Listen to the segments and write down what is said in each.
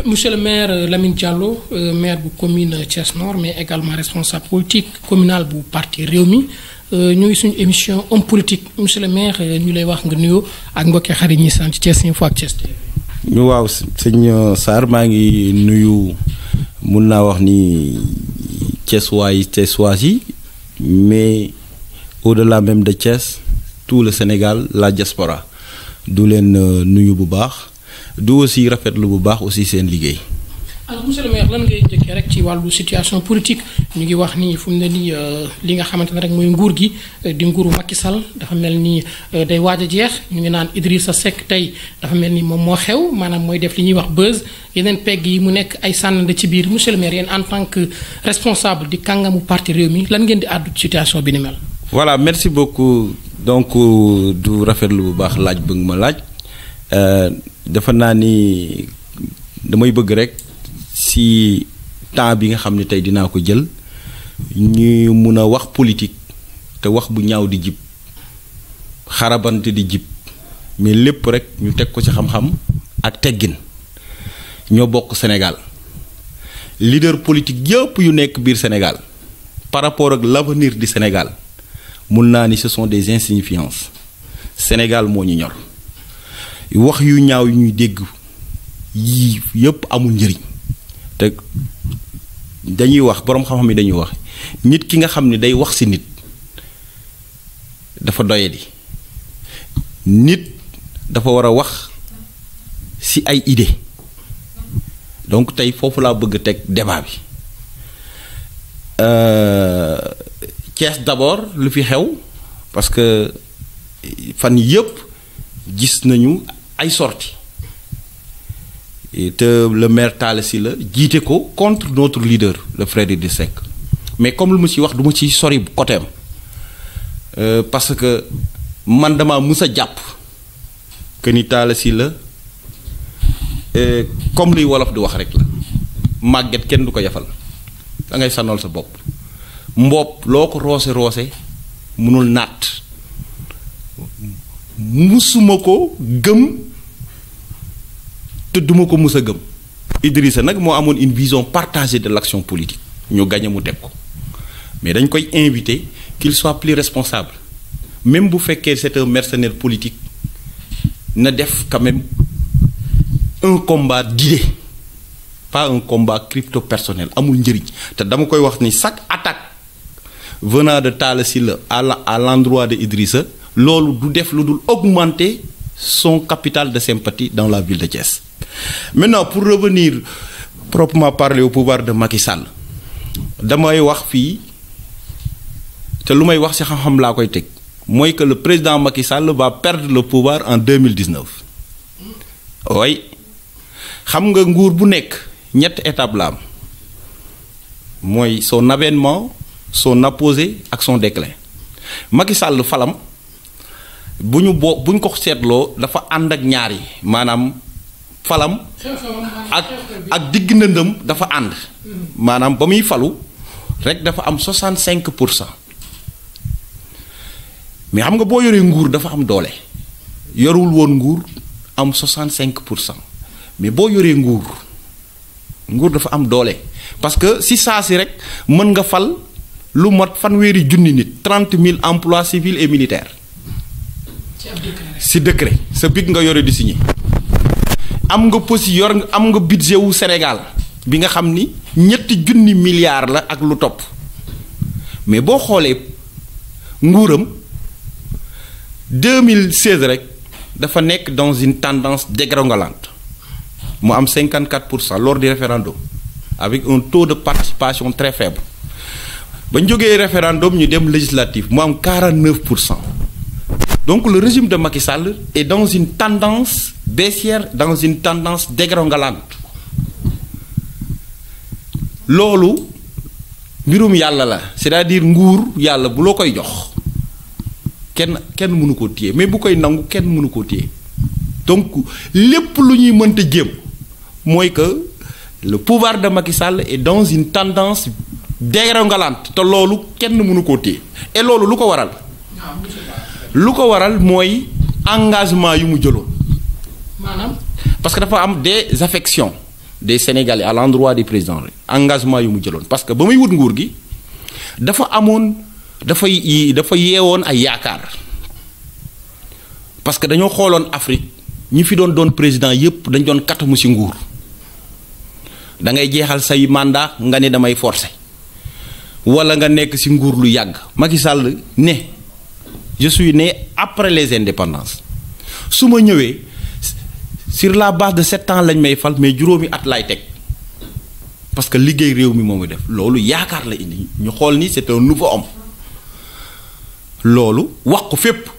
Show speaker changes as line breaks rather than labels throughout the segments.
monsieur le maire Lamine Diallo maire bu commune Thiès Nord mais également responsable politique communal bu parti Rewmi ñu ngi suñu émission homme politique monsieur le maire ñu lay wax nga nuyoo ak mbokki xarit ñi sant Thiès Info ak Thiès TV.
ñu waaw sëñ Sarr maa ngi nuyu mun naa wax ni Thiessois yi mais au-delà même de Thiès tout le Sénégal la diaspora du leen nuyu bu baax du aussi rafetlu bu baax aussi seen liggéey.
alors monsieur le maire lan ngay njëkkee rek ci wàllu situation politique ñu ngi wax ni fu mu ne nii li nga xamante ne rek mooy nguur gi di nguuru Macky Sall dafa mel ni day waaj a jeex ñu ngi naan Idrissa Seck tey dafa mel ni moom moo xew maanaam mooy def li ñuy wax buzz yeneen pegg yi mu nekk ay sànnande ci biir monsieur le maire yéen en tant que responsable di kàngamu parti Rewmi lan ngeen di àddu situation bi ni mel.
voilà merci beaucoup donc du rafetlu bu baax laaj bëgg ma laaj dafa naa ni damay bëgg rek. si temps bi nga xam ne tey dinaa ko jël ñu mun a wax politique te wax bu ñaaw di jib xarabante di jib mais lépp rek ñu teg ko ci xam-xam ak teggin ñoo bokk Sénégal leader politique yëpp yu nekk biir Sénégal par rapport ak l'avenir du Sénégal mun naa ni ce sont des insignifiances Sénégal moo ñu ñor wax yu ñaaw yu ñuy dégg yii yëpp amul njëriñ. te dañuy wax boroom xam-xam yi dañuy wax nit ki nga xam ne day wax ci nit dafa doyadi nit dafa war a wax ci ay idée donc tey foofu laa bëgg a teg débat bi Thiès d'abord lu fi xew parce que fan yëpp gis nañu ay sorties te le maire Talla Sylla jiite ko contre notre leader le frère Idrissa Seck mais comme lu ma ci wax du ma ci sori côté am parce que man dama mës a jàpp que ni Talla Sylla comme luy wolof di wax rek la màgget kenn du ko yafal da ngay sanal sa bopp mboob loo ko roose mënul naat musuma ko gëm te duma ko mus a gëm Idrissa nag moo amoon une vision partagée de l'action politique ñu gañe mu teg ko mais dañ koy inviter qu'il soit plus responsable même bu fekkee c'est un mercenaire politique na def quand même un combat d'idées pas un combat crypto personnel amul njëriñ te dama koy wax ni chaque attaque venant de Talla Sylla à l'endroit de Idrissa loolu du def lu dul augmenter son capital de sympathie dans la ville de Thiès. Maintenant pour revenir proprement parler au pouvoir de Macky Sall damay wax fii te lu may wax ci xam-xam laa koy teg mooy que le président Macky Sall va perdre le pouvoir en 2019 oui xam nga nguur bu nekk ñetti étape la am mooy son avènement son apogée ak son déclin Macky Sall falam bu ñu ko seetloo dafa ànd ak ñaar yi maanaam falam ak digg ndëndëm dafa ànd maanaam ba muy falu rek dafa am 65%. mais xam nga boo yoree nguur dafa am doole yorul woon nguur am 65%. mais boo yoree nguur dafa am doole parce que si saa si rek mën nga fal lu mat fanweeri junni nit 30 000 emplois civils et militaires si décret sa big nga yore di signé am nga budget wu Sénégal bi nga xam ni ñetti junni milliards la ak lu topp mais boo xoolee nguuram 2016 rek dafa nekk dans une tendance dégringolante mu am 54% lors du référendum avec un taux de participation très faible ba ñu jógee référendum ñu dem législatif mu am 49%. Donc le régime de Macky Sall est dans une tendance baissière, dans une tendance dégringolante. Loolu mbirum yàlla la c'est-à-dire nguur yàlla bu loo koy jox kenn mënu koo téye mais bu koy nangu kenn mënu koo téye donc lépp lu ñuy mënta jéem mooy que le pouvoir de Macky Sall est dans une tendance dégringolante te loolu kenn mënu koo téye et loolu lu ko waral mooy engagement yu mu jëloon maanaam parce que dafa am des affections des Sénégalais à l'endroit du président engagement yu mu jëloon parce que ba muy wut nguur gi dafa yeewoon ay yaakaar parce que dañoo xooloon Afrique ñi fi doon président yépp dañ doon katamu ci nguur da ngay jeexal say mandat nga ne damay forcer wala nga nekk ci nguur lu yàgg. Macky Sall ne je suis né après les indépendances su ma ñëwee sur la base de 7 ans lañ may fal mais juróomi at lay teg parce que liggéey réew mi moo def loolu yaakaar la indi ñu xool ni c'est un nouveau homme loolu wax ko fépp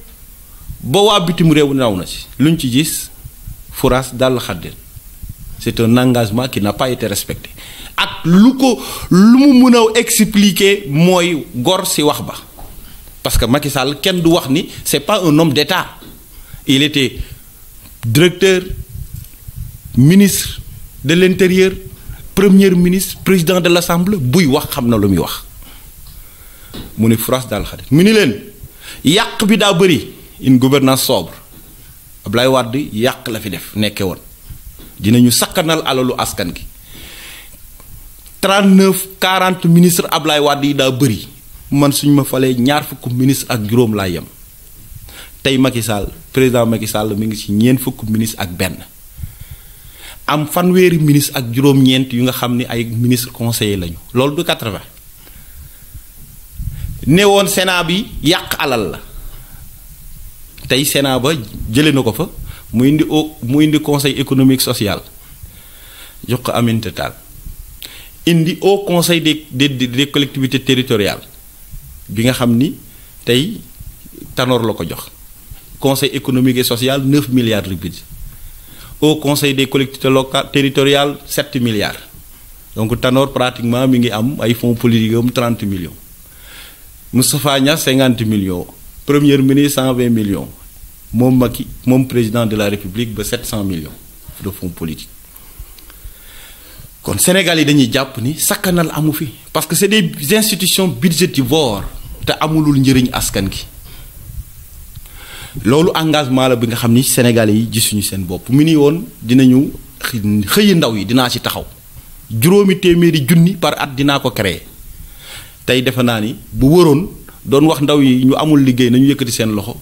ba waa bitim réew naw na ci luñ ci gis furaas dal xaddeen c'est un engagement qui n'a pas été respecté ak lu mu mën a expliquer mooy gor ci wax ba parce que Macky Sall kenn du wax ni c'est pas un homme d'État il était directeur ministre de l'intérieur premier ministre président de l'Assemblée buy wax xam na lu muy wax mu ne France daal xarit mu ni leen yàq bi daa bëri une gouvernance sobre Ablaye Wade yàq la fi def nekke woon dinañu sakkanal alalu askan gi 39-40 ministres Ablaye Wade yi daa bëri man suñ ma falee ñaar fukk ministre ak juróom laa yem tey Macky Sall président Macky Sall mi ngi ci ñeent fukk ministre ak benn am fanweeri ministre ak juróom-ñeent yu nga xam ni ay ministre conseiller lañu loolu du 80 ne woon Sénat bi yàq alal la tey Sénat ba jëlee na ko fa mu indi conseil économique social jox ko Aminata Tall indi au conseil des collectivités territoriales bi nga xam ni tey Tanor la ko jox conseil économique et social 9 milliards de budget au conseil des collectivités locales territoriales 7 milliards donc Tanor pratiquement mi ngi am ay fonds politiques am 30 millions Moustapha Niasse 50 millions premier ministre 120 millions moom Macky moom président de la République ba 700 millions de fonds politiques kon Sénégal yi dañuy jàpp ni sakkanal amu fi parce que c'est des institutions budgétivores te amulul njëriñ askan gi loolu engagement la bi nga xam ni Sénégalais yi gisuñu seen bopp mu ni woon dinañu xëyi ndaw yi dinaa ci taxaw 500 junni par at dinaa ko créer tey defe naa ni bu wëroon doon wax ndaw yi ñu amul liggéey nañu yëkkati seen loxo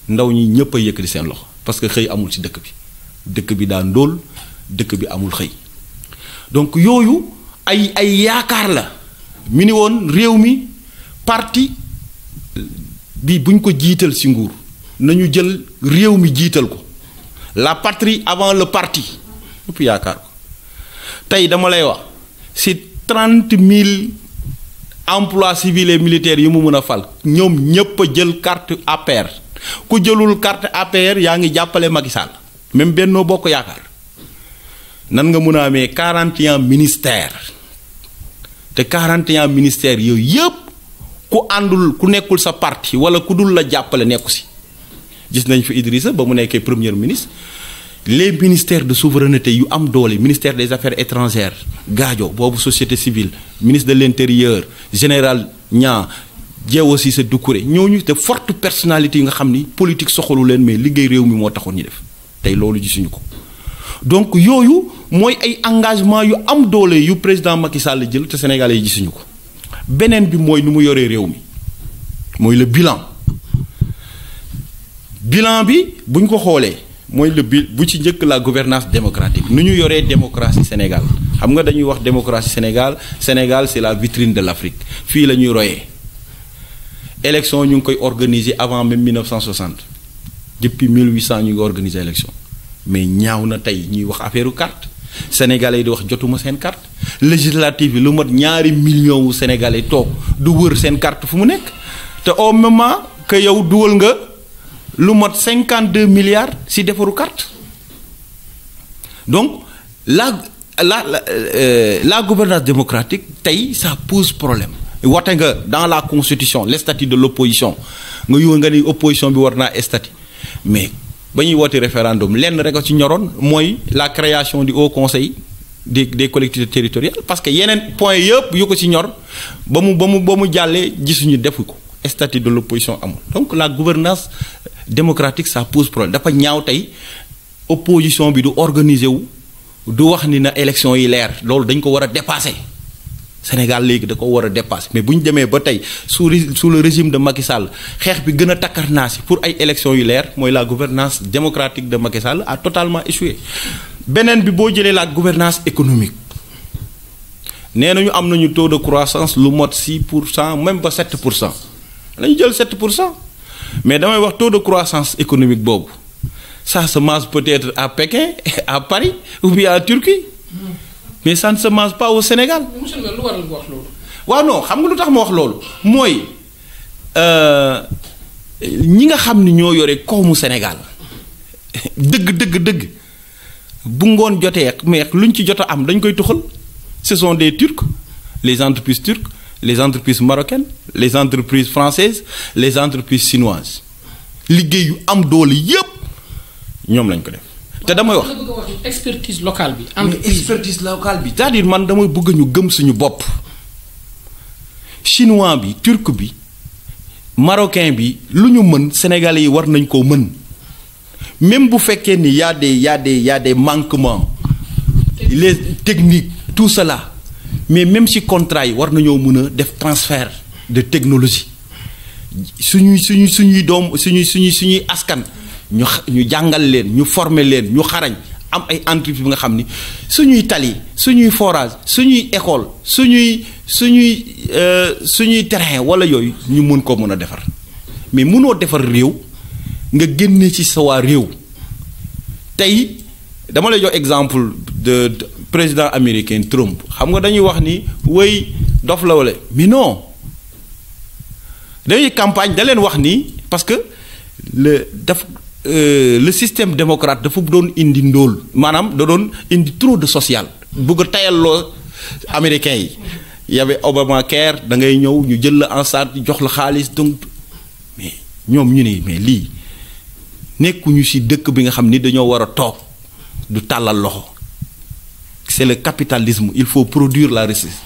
ndaw ñi ñëpp a yëkkati seen loxo parce que xëy amul ci dëkk bi daa ndóol dëkk bi amul xëy donc yooyu ay yaakaar la mu ni woon réew mi parti bi buñ ko jiital ci nguur nañu jël réew mi jiital ko la patrie avant le parti ñëpp yaakaar ko tey dama lay wax ci 30 000 emplois civils et militaires yi mu mën a fal ñoom ñëpp a jël carte APR ku jëlul carte APR yaa ngi jàppale Macky Sall même Benno Bokk Yaakaar nan nga mën a amee 41 ministères te 41 ministères yooyu yëpp ku àndul ku nekkul sa parti wala ku dul la jàppale nekku ci gis nañ fi Idrissa ba mu nekkee premier ministre les ministères de souveraineté yu am doole ministère des affaires étrangères Gadio boobu société civile ministre de l'intérieur général Niang Diéwo Cissé Doucouré ñooñu te forte personnalité yi nga xam ni politique soxalu leen mais liggéey réew mi moo taxoon ñu def tey loolu gisuñu ko donc yooyu mooy ay engagement yu am doole yu président Macky Sall jël te Sénégalais yi gisuñu ko beneen bi mooy nu mu yoree réew mi mooy le bilan bi buñ ko xoolee mooy bu ci njëkk la gouvernance démocratique nu ñu yoree démocratie Sénégal xam nga dañuy wax démocratie Sénégal c'est la vitrine de l'Afrique fii la ñuy royee élection ñu ngi koy organiser avant même 1960 depuis 1800 ñu ngi organiser élection mais ñaaw na tey ñuy wax affaire carte sénégalais yi di wax jotuma seen carte législative yi lu mat 2 millions wu sénégalais toog du wër seen carte fu mu nekk te au moment que yow dugal nga lu mat 52 milliards ci defaru carte donc la gouvernance démocratique tey ça pose problème wate nga dans la constitution les statuts de l'opposition nga ni opposition bi war naa statut mais ba ñuy woote référendum lenn rek a ci ñoroon mooy la création du haut conseil des collectivités territoriales parce que yeneen point yëpp yu ko ci ñor ba mu jàllee gisuñu defu ko statut de l'opposition amul donc la gouvernance démocratique ça pose problème dafa ñaaw tey opposition bi du organiser wu du wax ni na élection yi leer loolu dañ ko war a dépasser Sénégal léegi da ko war a dépasser mais bu ñu demee ba tey sous le régime de Macky Sall xeex bi gën a takkarnaasi pour ay élections yu leer mooy la gouvernance démocratique de Macky Sall a totalement échoué. beneen bi boo jëlee la gouvernance économique nee nañu am nañu taux de croissance lu mot 6% même ba 7% lañu jël 7% mais damay wax taux de croissance économique boobu ça se mange peut-être à Pékin à Paris ou bien à Turquie. Mais ça ne se mange pas au Sénégal.
monsieur le maire lu waral nga wax loolu.
waaw non xam nga lu tax ma wax loolu mooy ñi nga xam ni ñoo yore koomu Sénégal dëgg bu ngoon jotee mais luñ ci jot a am dañ koy tuxal ce sont des Turcs les entreprises turques les entreprises marocaines les entreprises françaises les entreprises chinoises liggéey yu am doole yépp ñoom lañ ko def. te damay wax
expertise locale bi.
expertise locale bi c'est-à-dire man damay bëgg ñu gëm suñu bopp chinois bi turc bi marocain bi lu ñu mën sénégalais yi war nañ koo mën même bu fekkee ni y a des manquements les techniques tout cela mais même ci contrat yi war nañoo mën a def transfert de technologie suñuy doom suñuy askan. ñu jàngal leen ñu former leen ñu xarañ am ay entreprise bi nga xam ni suñuy tali suñuy forage suñuy école suñuy terrain wala yooyu ñu mën ko mën a defar mais mënoo defar réew nga génne ci sa waa réew tey dama lay jox exemple de président américain Trump xam nga dañuy wax ni wéy dof la wala mais non dañuy campagne da leen wax ni parce que le système démocrate dafa doon indi ndóol maanaam da doon indi trop de social bëgg a tayalloo américains yi y avait Obamacare da ngay ñëw ñu jël la en charge jox la xaalis donc mais ñoom ñu ne mais lii nekkuñu ci dëkk bi nga xam ni dañoo war a toog du tàllal loxo c'est le capitalisme il faut produire la richesse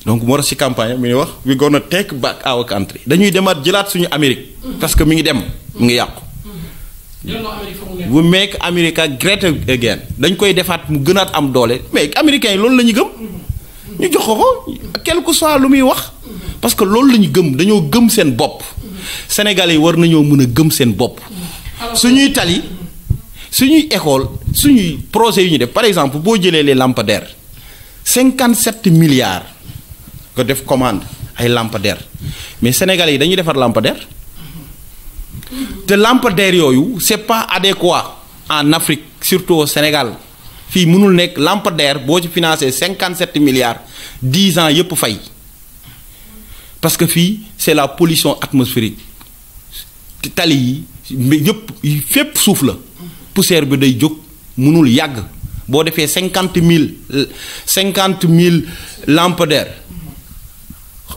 donc moo tax ci campagne mi ngi wax we gonna take back our country dañuy demaat jëlaat suñu Amérique parce que mi ngi dem mi ngi yàqu. we make America great again dañ koy defaat mu gënaat am doole mais américains yi loolu la ñu gëm ñu jox ko quel que soit lu muy wax parce que loolu la ñu gëm dañoo gëm seen bopp sénégalais yi war nañoo mën a gëm seen bopp suñuy tali suñuy école suñuy projets yu ñu def par exemple boo jëlee les lampadaires 57 milliards nga def commande ay lampadaires mais sénégalais yi dañuy defar lampadaire te lampadaires yooyu c'est pas adéquat en Afrique surtout au Sénégal fii mënul nekk lampadaire boo ci financé 57 milliards 10 ans yëpp fay parce que fii c'est la pollution atmosphérique tali yi yëpp fépp suuf la poussière bi day jóg mënul yàgg boo defee 50 000 lampadaires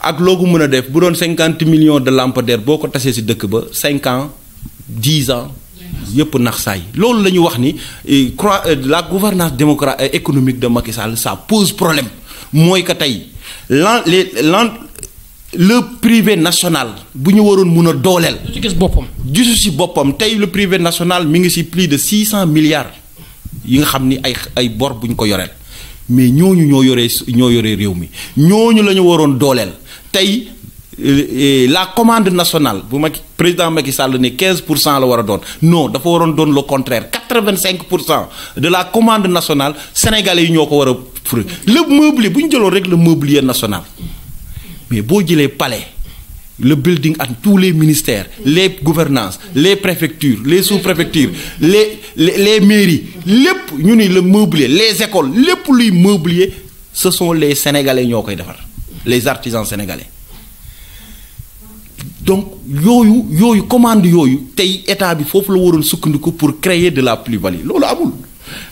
ak loo ko mën a def bu doon 50 millions de lampadaires boo ko tasee ci dëkk ba 5 ans 10 ans yëpp nax saay loolu la ñu wax ni la gouvernance démocratique économique de Macky Sall ça pose problème mooy que tey le privé national bu ñu waroon mun a dooleel.
du ci gis boppam.
gisu ci boppam tey le privé national mi ngi ci plus de 600 milliards yi nga xam ni ay bor bu ñu ko yoreel mais ñooñu ñoo yore réew mi ñooñu la ñu waroon dooleel tey la commande nationale bu président Macky Sall ne 15% la war a doon non dafa waroon doon le contraire 85% de la commande nationale sénégalais yi ñoo ko war a fure le meublé bu ñu jëloon rek le meublier national mais boo jëlee palais le building ak tous les ministères les gouvernances les préfectures les sous-préfectures les mairies lépp ñu ni le meublier les écoles lépp luy meublier ce sont les sénégalais ñoo koy defar les artisans sénégalais donc yooyu commande yooyu tey état bi foofu la waroon sukkandiku pour créer de la plus-value loolu amul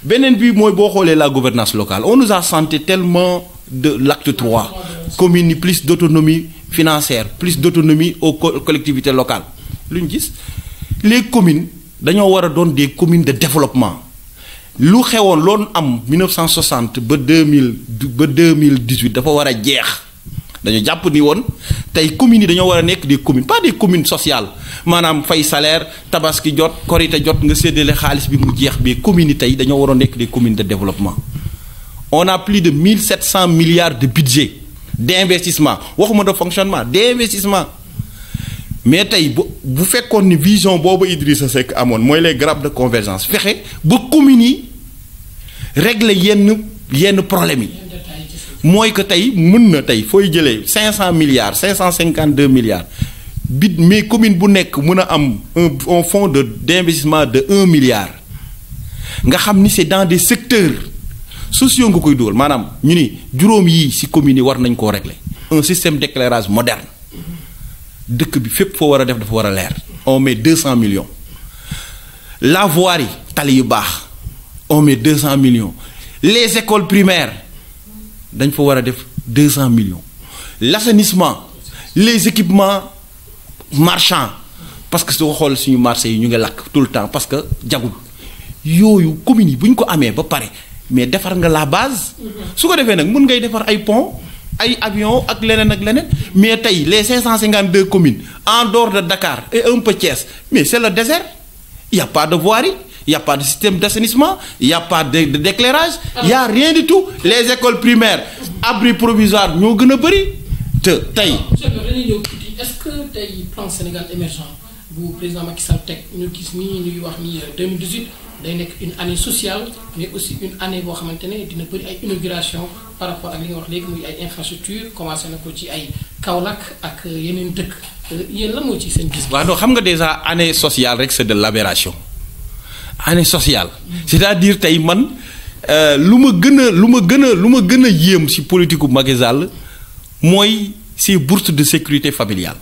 beneen bi mooy boo xoolee la gouvernance locale on nous a santé tellement de l'acte 3 communes yi plus d'autonomie financière plus d'autonomie aux collectivités locales lu ñu gis les communes dañoo war a doon des communes de développement lu xewoon loolu am 1960 ba 2018 dafa war a jeex dañu jàpp ni woon tey communes yi dañoo war a nekk des communes pas des communes sociales maanaam fay salaire tabaski jot korite jot nga séddale xaalis bi mu jeex bi communes yi tey dañoo war a nekk des communes de développement. On a plus de 1700 milliards de budget d'investissement waxuma de fonctionnement d'investissement mais tey bu fekkoon ni vision boobu Idrissa Seck amoon mooy les grappes de convergence fexe ba communes yi régler yenn problèmes yi mooy que tey mën na tey fooy jëlee 500 milliards 552 milliards bit mais commune bu nekk mën a am un fonds d'investissement de 1 milliard nga xam ni c'est dans des secteurs sociaux nga koy dugal maanaam ñu ni juróom yii ci communes yi war nañ koo régler un système d'éclairage moderne dëkk bi fépp foo war a def dafa war a leer on met 200 millions la voirie tali yu baax on met 200 millions les écoles primaires dañ fa war a def 200 millions l'assainissement les équipements marchands parce que soo xool suñu marché yi ñu ngi lakk tout le temps parce que jagul yooyu communes yi bu ñu ko amee ba pare mais defar nga la base su ko defee nag mën ngay defar ay pont ay avion ak leneen mais tey les 552 communes en dehors de Dakar et un peu Thiès mais c'est le désert il y a pas de voirie il y a pas de système d'assainissement il y a pas d'éclairage il y a rien du tout les écoles primaires abri provisoire ñoo gën a bëri te tey.
est-ce que tey plan Sénégal émergent bu président Macky Sall teg ñu gis nii ñu ngi wax ni 2018 day nekk une année sociale mais aussi une année boo xamante ne dina bëri ay inauguration par rapport ak li nga wax léegi muy ay infrastructure commencé na ko ci ay Kaolack ak yeneen dëkk yéen lan moo ci seen gis.
waaw non xam nga déjà année sociale rek c'est de l'aberration année sociale c'est-à-dire tey man lu ma gën a yéem ci politique bu Macky Sall mooy ces bourses de sécurité familiale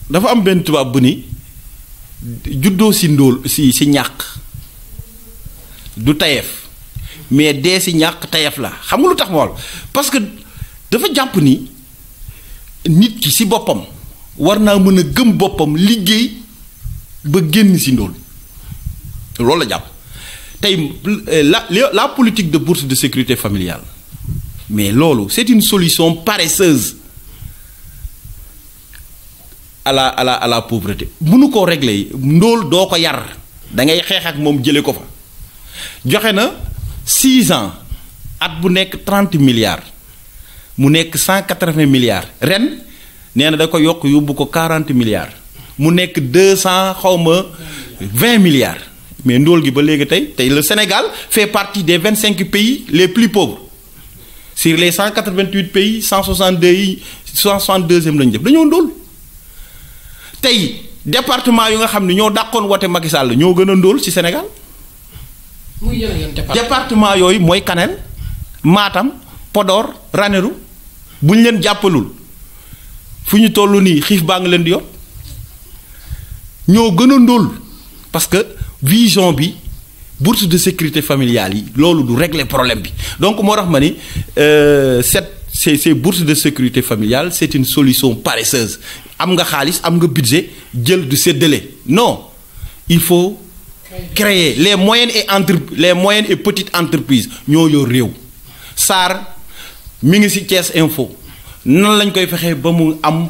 dafa am benn tubaab bu ni juddoo ci ndóol ci ñàkk du tayef mais dee ci ñàkk tayef la xam nga lu tax ma parce que dafa jàpp ni nit ki ci boppam war naa mën a gëm boppam liggéey ba génn ci ndóol loolu la jàpp tey la politique de bourse de sécurité familiale mais loolu c'est une solution paresseuse à la pauvreté mënu koo régler ndóol doo ko yar da ngay xeex ak moom jële ko fa joxe na 6 ans at bu nekk 30 milliards mu nekk 180 milliards ren nee na da ko yokk yóbbu ko 40 milliards mu nekk 20 milliards mais ndóol gi ba léegi tey le Sénégal fait partie des 25 pays les plus pauvres sur les 188 pays 162 yi 162e lañu def dañoo ndóol tey département yu nga xam ne ñoo dàqoon wote Macky Sall ñoo gën a ndóol ci Sénégal.
muy yeneen
département yooyu mooy Kanel Matam Podor Ranérou bu ñu leen jàppalul fu ñu toll nii xiif baa ngi leen di yor ñoo gën a ndóol parce que vision bi bourse de sécurité familiale yi loolu du régler problème bi donc moo tax ma ni ces bourses de sécurité familiale c'est une solution paresseuse am nga xaalis am nga budget jël du séddale non il faut créer les moyennes et petites entreprises ñoo yor réew Sarr mi ngi ci Thiès Info nan lañ koy fexee ba mu am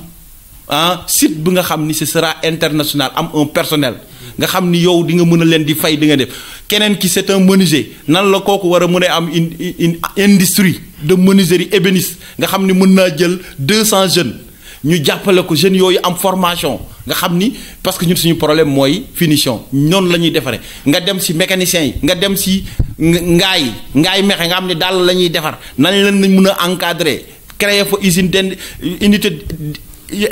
site bi nga xam ni ce sera international am un personnel nga xam ni yow di nga mën a leen di fay di nga def keneen ki c'est un menuisier nan la kooku war a mën a am une industrie de menuiserie ébéniste nga xam ni mën naa jël 200 jeunes ñu jàppale ko jeunes yooyu am formation nga xam ni parce que ñun suñu problème mooy finition noonu la ñuy defaree nga dem ci mécaniciens yi nga dem ci ngaay mexe nga xam ni daal la ñuy defar nan leen nañ mën a encadrer créer fa unité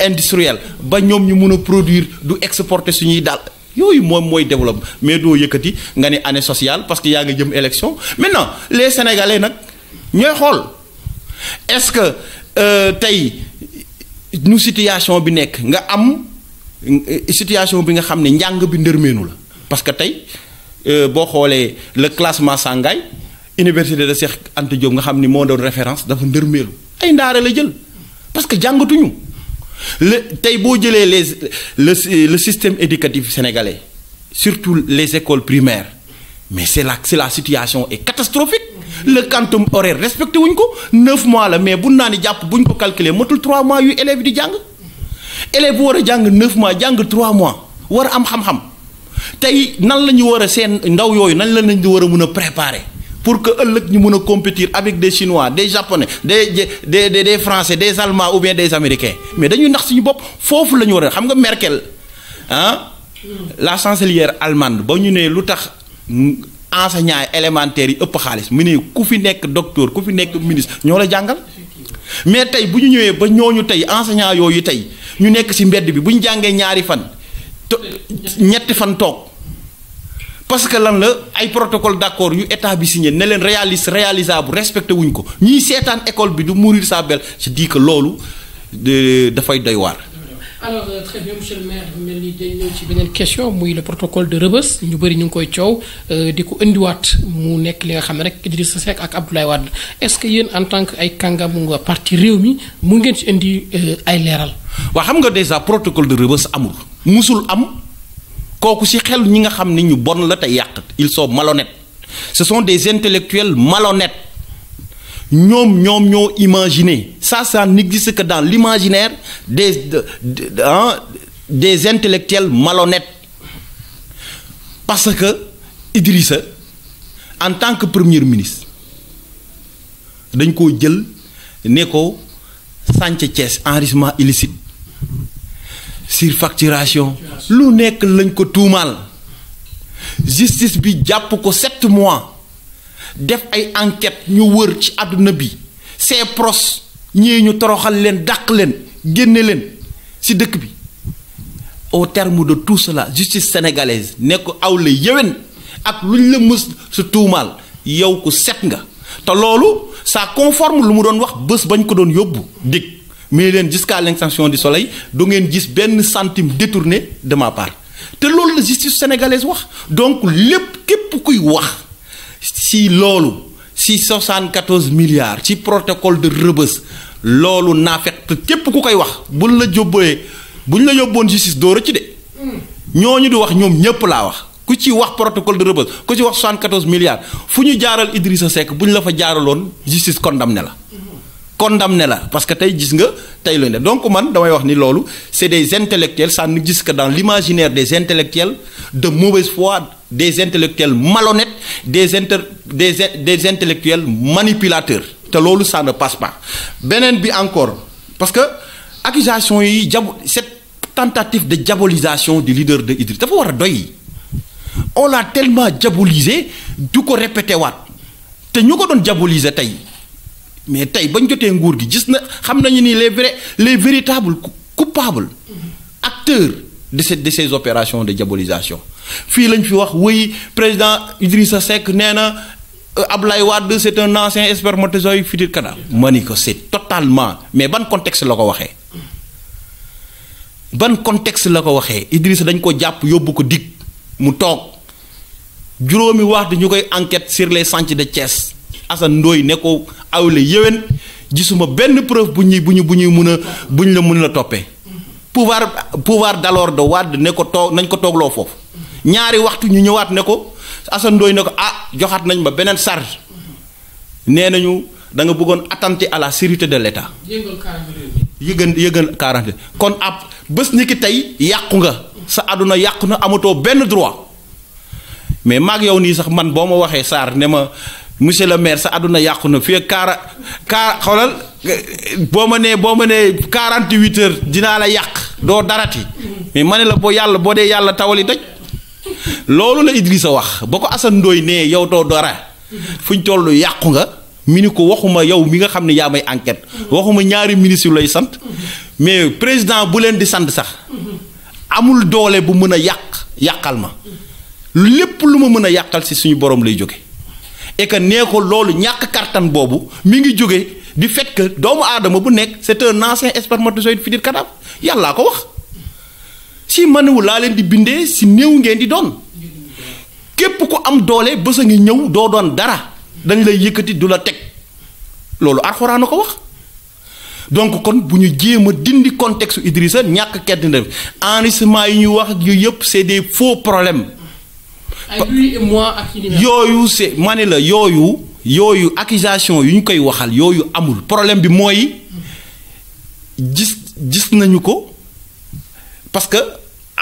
industrielle ba ñoom ñu mën a produire du exporter suñuy daal yooyu moom mooy développement mais doo yëkkati nga ne année sociale parce que yaa ngi jëm élection maintenant les sénégalais nag ñooy xool est-ce que tey nu situation bi nekk nga am situation bi nga xam ne njàng bi ndërmeenu la parce que tey boo xoolee le classement Sangaye université de Cheikh Anta Diop nga xam ni moo doon référence dafa ndërmeelu ay ndaare la jël parce que jàngatuñu tey boo jëlee le système éducatif sénégalais surtout les écoles primaires mais c'est la situation est catastrophique le quantum horaire respecté wuñ ko 9 mois la mais bu naa ni jàpp buñ ko calculer matul 3 mois yu élèves di jàng élève bu war a jàng 9 mois jàng 3 mois war a am xam-xam tey nan la ñu war a seen ndaw yooyu nan la ñu war a mën a préparer pour que ëllëg ñu mën a compétir avec des chinois des japonais des français des allemands ou bien des américains mais dañuy nax suñu bopp foofu la ñu war a xam nga Merkel ah la chancelière allemande ba ñu ne lu tax enseignants élémentaires yi ëpp xaalis mu ne ku fi nekk docteur ku fi nekk ministre ñoo la jàngal mais tey bu ñu ñëwee ba ñooñu tey enseignants yooyu tey ñu nekk ci mbedd bi bu ñu jàngee ñaari fan ñetti fan toog parce que lan la ay protocole d'accord yu état bi signé ne leen réalisable respecté wuñ ko ñiy seetaan école bi du mourir sa belle je dis que loolu dafay doy waar.
alors très bien monsieur le maire mel ni day ñëw ci beneen question muy le protocole de Rebeuss ñu bëri ñu ngi koy coow di ko indiwaat mu nekk li nga xam ne rek Idrissa Seck ak Abdoulaye Wade est-ce que yéen en tant que ay kàngamu nga parti réew mi mu ngeen ci indi ay leeral.
waaw xam nga déjà protocole de Rebeuss amul musul am kooku ci xel ñi nga xam ni ñu bon la te yàq ils sont malhonnêtes ce sont des intellectuels malhonnêtes ñoom ñoo imaginer ça n'existe que dans l'imaginaire des intellectuels malhonnêtes parce que Idrissa en tant que premier ministre dañ koo jël ne ko sànc Thiès enrichissement illicite surfacturation lu nekk lañ ko tuumaal justice bi jàpp ko 7 mois def ay enquête ñu wër ci àdduna bi ses proches ñii ñu toroxal leen dàq leen génne leen ci dëkk bi au terme de tout cela justice sénégalaise ne ko aw la yéwén ak luñ la mës su tuumaal yow ko set nga te loolu ça conforme lu mu doon wax bés bañ ko doon yóbbu dig mais leen jusqu'à l'extinction du soleil du ngeen gis benn centime détourné de ma part te loolu la justice sénégalaise wax donc lépp képp kuy wax si loolu si 74 milliards ci protocole de Rebeuss loolu naa fekk te képp ku koy wax buñ la yóbboon justice doo rëcc de ñooñu di wax ñoom ñépp laa wax ku ci wax protocole de Rebeuss ku ci wax 74 milliards fu ñu jaaral Idrissa Seck buñ la fa jaaraloon justice condamné la parce que tey gis nga tey lañ def donc man damay wax ni loolu c'est des intellectuels ça n'existe que dans l'imaginaire des intellectuels de mauvaise foi des intellectuels malhonnêtes des intellectuels manipulateurs te loolu ça ne passe pas beneen bi encore parce que accusation yi cette tentative de diabolisation du leader de Idriss dafa war a doy on l'a tellement diabolisé du ko répété waat te ñu ko doon diaboliser tey mais tey bañ jotee nguur gi gis na xam nañu ni les véritables coupables acteurs de ces opérations de diabolisation fii lañ fi wax wuy président Idrissa Seck nee na Abdoulaye Wade c'est un ancien spermatozoïde futur cadavre ma ni ko c'est totalement mais ban contexte la ko waxee Idrissa dañ ko jàpp yóbbu ko dig mu toog juróomi waxtu ñu koy enquête sur les chantiers de Thiès Assane Ndoye ne ko awle yéwén gisuma benn preuve bu la mën a toppee pouvoir d'alors de Wade ne ko toog nañ ko toogloo foofu ñaari waxtu ñu ñëwaat ne ko Assane Ndoye ne ko joxaat nañ ma beneen charge nee nañu da nga bëggoon attenter à la sécurité de l'État yëgal 40 kon ab bés ni ki tey yàqu nga sa àdduna yàqu na amatoo benn droit mais maag yow nii sax man boo ma waxee Sarr ne ma monsieur le maire sa àdduna yàqu na fii xoolal boo ma nee 48 heures dinaa la yàq doo darati mais ma ne la boo dee yàlla tawali doj loolu la Idrissa wax ba ko Assane Ndoye nee yow doo dara fuñ tollu yàqu nga mi ni ko waxuma yow mi nga xam ne yaa may enquête waxuma ñaari ministre yu lay sant mais président bu leen di sant sax amul doole bu mën a yàqal ma lépp lu ma mën a yàqal ci suñu borom lay jóge et que nee ko loolu ñàkk kartan boobu mi ngi jóge du fait que doomu aadama bu nekk c'est un ancien spermatozoïde futur cadavre yàllaa ko wax si manuwu laa leen di bindee si néew ngeen di doon képp ku am doole bés a ngi ñëw doo doon dara dañ lay yëkkati du la teg loolu Alxuraan a ko wax donc kon bu ñu jéem a dindi contexte Idrissa ñàkk kedd na enrichissement yi ñuy wax ak yooyu yëpp c'est des faux problèmes
ay lui et moi ak
yooyu c'est ma ne la yooyu yooyu accusation yu ñu koy waxal yooyu amul problème bi mooy gis nañu ko parce que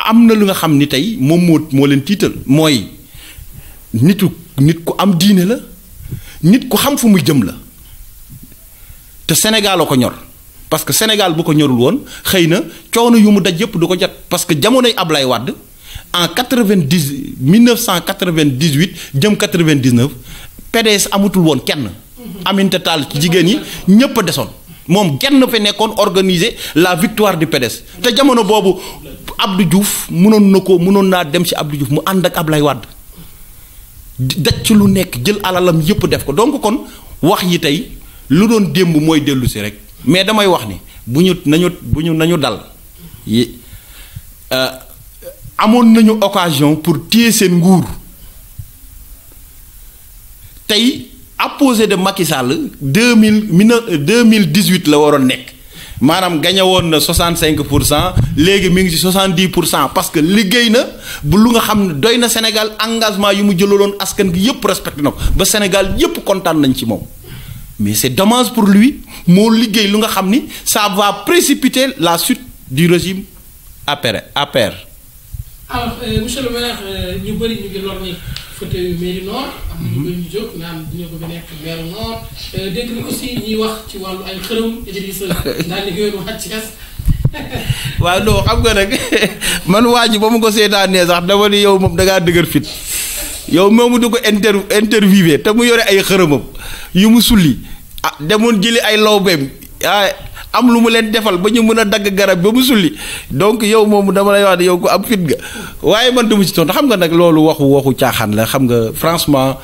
am na lu nga xam ni tey moom moo leen tiital mooy nit ku am diine la nit ku xam fu muy jëm la te Sénégal a ko ñor parce que Sénégal bu ko ñorul woon xëy na coono yu mu daj yëpp du ko jot parce que jamonoy Ablaye Wade en 1998 jëm 99 PDS amatul woon kenn. Aminata Tall ci jigéen ñi ñëpp a desoon moom genn fa nekkoon organiser la victoire du PDS te jamono boobu Abdou Diouf mënoon naa dem ci Abdou Diouf mu ànd ak Ablaye Wade daj ci lu nekk jël alalam yëpp def ko donc kon wax yi tey lu doon démb mooy dellu si rek mais damay wax ni nañu dal amoon nañu occasion pour téye seen nguur tey apposé de Macky Sall 2018 la waroon nekk maanaam gagné woon na 65% léegi mi ngi ci 70% parce que liggéey na bu lu nga xam ne doy na Sénégal engagement yu mu jëlaloon askan gi yépp respecté na ko ba Sénégal yépp kontaan nañ ci moom mais c'est dommage pour lui moo liggéey lu nga xam ni ça va précipiter la suite du régime APR.
alors monsieur le maire ñu bëri ñu ngi lor ni fauteuil mairie Nord am na ñu bëri ñu jóg naan dina bëgg a nekk maire Nord dégg na aussi ñuy wax ci wàllu ay xërëm Idrissa daal di gën wax ci
waaw non xam nga nag man waa ji ba mu ko seetaanee sax dama ni yow moom da ngaa dëgër fit yow moomu du ko interviewé te mu yore ay xërëmam yu mu sulli demoon jëli ay lawbeem am lu mu leen defal ba ñu mën a dagg garab ba mu sulli donc yow moomu dama lay wax ne yow ko am fit nga waaye man dama ci tontu xam nga nag loolu waxu caaxaan la xam nga franchement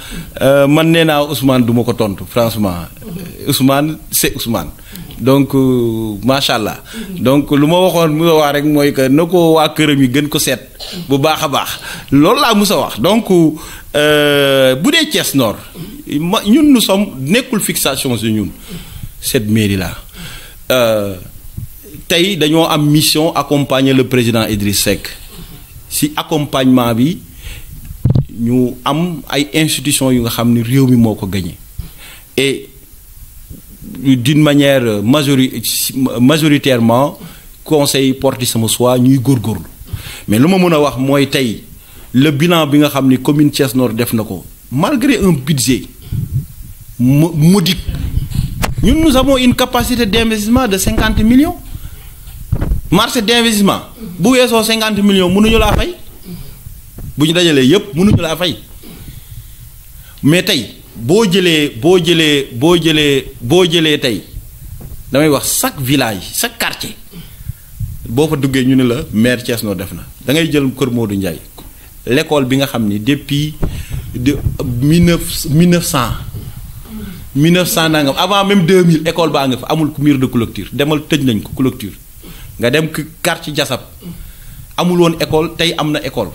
man nee naa Ousmane du ma ko tontu franchement Ousmane c'est Ousmane donc macha allah donc lu ma waxoon mu wax rek mooy que na ko waa këram yi gën ko seet bu baax a baax loolu laa mus a wax donc bu dee Thiès Nord ñun nous sommes nekkul fixation si ñun cette mairie là. tey dañoo am mission accompagner le président Idriss Seck si accompagnement bi ñu am ay institutions yu nga xam ni réew mi moo ko gagné et d'une manière majoritairement conseil porté sama choix ñuy góorgóorlu mais lu ma mën a wax mooy tey le bilan bi nga xam ni commune Thiès Nord def na ko malgré un budget modique. Nous avons une capacité d'investissement de 50 millions. Marché d'investissement, si vous avez 50 millions, nous ne pouvons pas faire. Si vous avez les yep, nous ne pouvons pas faire. Mais si vous avez chaque village, chaque quartier, si vous avez le maire Thiès Nord, vous avez le Kër Modou Ndiaye. L'école, depuis 1900 nangam avant même 2000 école baa nga fa amul mur de clôture demal tëj nañ ko clôture nga dem quartier Diassab amul woon école tey am na école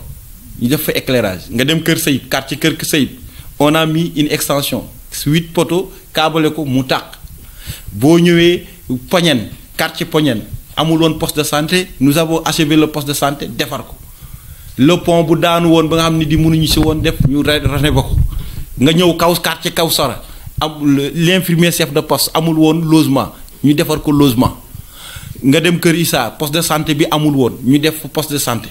ñu def fa éclairage nga dem Kër Sayib quartier Kër Sayib on a mis une extension 8 poteaux câblé ko mu tàq boo ñëwee Poñen quartier Poñen amul woon poste de santé nous avons achevé le poste de santé defar ko le pont bu daanu woon ba nga xam ne di mënuñu si woon def ñu rénover ko nga ñëw kaw quartier kaw Sora l'infirmier chef de poste amul woon logement ñu defar ko logement nga dem Kër Issa poste de santé bi amul woon ñu def poste de santé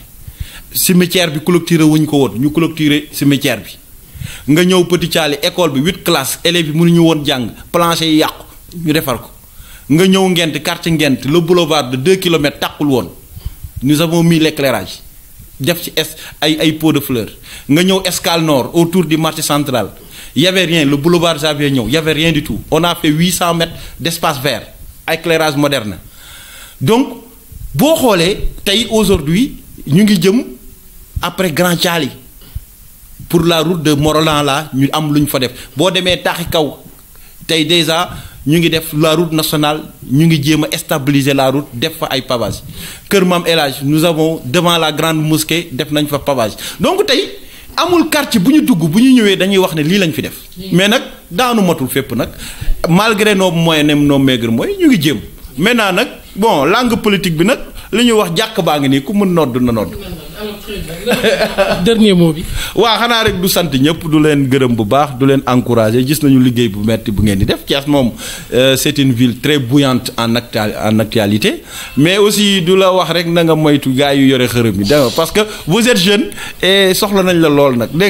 cimetière bi clôturé wuñ ko woon ñu clôturé cimetière bi nga ñëw Petit Thialy école bi 8 classes élèves yi mënuñu woon jàng plancher yi yàqu ñu defar ko nga ñëw Ngent quartier Ngent le boulevard de 2 kilomètres tàqul woon nous avons mis l'éclairage def ci ay pots de fleurs nga ñëw Escale Nord autour du marché central. Il n'y avait rien, le boulevard Xavier Niang, il n'y avait rien du tout. On a fait 800 mètres d'espace vert, éclairage moderne. Donc, aujourd'hui, nous sommes après Grand Thialy. Pour la route de Morolan, là, nous avons fait des choses. Déjà, nous avons fait la route nationale, nous avons stabilisé la route, nous avons fait pavage. Kermam Elage, nous avons, devant la grande mosquée, nous avons fait pavage. Donc, amul quartier buñu dugg buñu ñëwé dañuy wax né li lañ fi def mais nak daanu matul fépp nak malgré nos moyens nos maigres moyens ñu ngi jëm maintenant nak bon langue politique bi nak li ñuy wax jakk baa ngi ni ku mën nodd na nodd
dernier mot bi.
waaw xanaa rek du sant ñëpp du leen gërëm bu baax du leen encourager gis nañu liggéey bu metti bu ngeen di def Thiès moom c'est une ville très bouillante en actualité mais aussi du la wax rek na nga moytu gars yu yore xërëm yi dégg nga parce que vous êtes jeune et soxla nañ la lool nag dégg nga